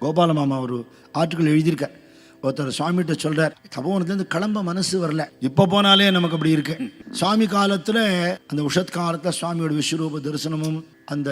கோபால மாமா ஒரு ஆர்டிக்கல் எழுதியிருக்கார். ஒருத்தர் சுவாமிகிட்ட சொல்கிறார், தபோவனத்துலேருந்து கிளம்ப மனசு வரல, இப்போ போனாலே நமக்கு அப்படி இருக்கு. சுவாமி காலத்தில் அந்த உஷத் காலத்தில் சுவாமியோட விஸ்வரூப தரிசனமும் அந்த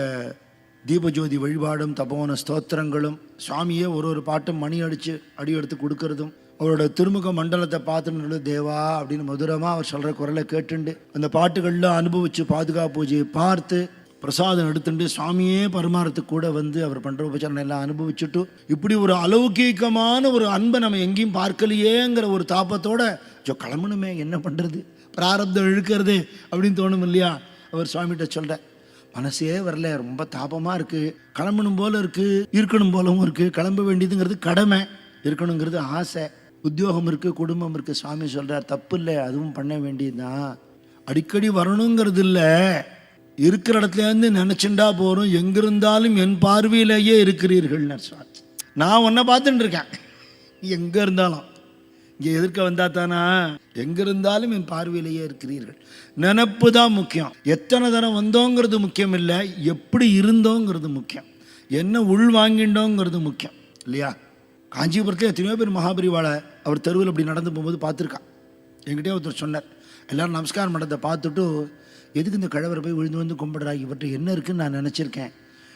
தீபஜோதி வழிபாடும் தபோவன ஸ்தோத்திரங்களும் சுவாமியே ஒரு பாட்டும் மணி அடித்து அடி எடுத்து கொடுக்கறதும் அவரோட திருமுக மண்டலத்தை பார்த்துட்டு தேவா அப்படின்னு மதுரமாக அவர் சொல்கிற குரலை கேட்டுண்டு அந்த பாட்டுகளில் அனுபவித்து பாதுகாப்பு பூஜையை பார்த்து பிரசாதம் எடுத்துட்டு சுவாமியே பரிமாறத்துக்கு கூட வந்து அவர் பண்ணுற உபச்சாரம் எல்லாம் அனுபவிச்சுட்டு இப்படி ஒரு அலௌகீகமான ஒரு அன்பை நம்ம எங்கேயும் பார்க்கலையேங்கிற ஒரு தாபத்தோட கிளம்பணுமே, என்ன பண்ணுறது, பிராரப்தம் இழுக்கிறது அப்படின்னு தோணும் இல்லையா. அவர் சுவாமிகிட்ட சொல்கிற மனசே வரல, ரொம்ப தாபமாக இருக்குது, கிளம்பணும் போல இருக்குது, இருக்கணும் போலவும் இருக்குது. கிளம்ப வேண்டியதுங்கிறது கடமை, இருக்கணுங்கிறது ஆசை. உத்தியோகம் இருக்குது, குடும்பம் இருக்குது. சுவாமி சொல்கிறார், தப்பு இல்லை, அதுவும் பண்ண வேண்டியதுதான். அடிக்கடி வரணுங்கிறது இல்லை, இருக்கிற இடத்துலேருந்து நினச்சிண்டா போகிறோம். எங்கிருந்தாலும் என் பார்வையிலேயே இருக்கிறீர்கள். நான் உன்னை பார்த்துட்டு இருக்கேன், எங்கே இருந்தாலும் இங்கே எதிர்க்க வந்தா தானா, எங்கே இருந்தாலும் என் பார்வையிலேயே இருக்கிறீர்கள். நினப்பு தான் முக்கியம். எத்தனை தரம் வந்தோங்கிறது முக்கியம் இல்லை, எப்படி இருந்தோங்கிறது முக்கியம், என்ன உள் வாங்கிண்டோங்கிறது முக்கியம் இல்லையா. காஞ்சிபுரத்தில் எத்தனையோ பேர் மகாபரிவாளை அவர் தெருவில் அப்படி நடந்து போகும்போது பார்த்துருக்கான். என்கிட்டே ஒருத்தர் சொன்னார், எல்லோரும் நமஸ்காரம் பண்ணுறதை பார்த்துட்டு எதுக்கு இந்த கழவரை போய் விழுந்து வந்து கும்பிடுறா, இவர்கிட்ட என்ன இருக்குன்னு நான் நினச்சிருக்கேன்,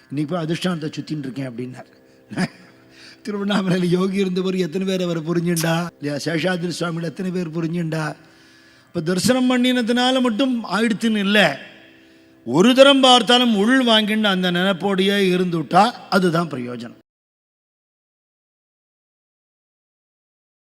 இன்றைக்கி போய் அதிர்ஷ்டானத்தை சுற்றின்னு இருக்கேன் அப்படின்னார். திருவண்ணாமலையில் யோகி இருந்தவர் எத்தனை பேர் அவரை புரிஞ்சுண்டா இல்லையா, சேஷாதிரி சுவாமியில் எத்தனை பேர் புரிஞ்சுண்டா. இப்போ தரிசனம் பண்ணினதுனால மட்டும் ஆயிடுத்துன்னு இல்லை, ஒரு தரம் பார்த்தாலும் உள் வாங்கிண்டு அந்த நினைப்போடையே இருந்துவிட்டா அதுதான் பிரயோஜனம்.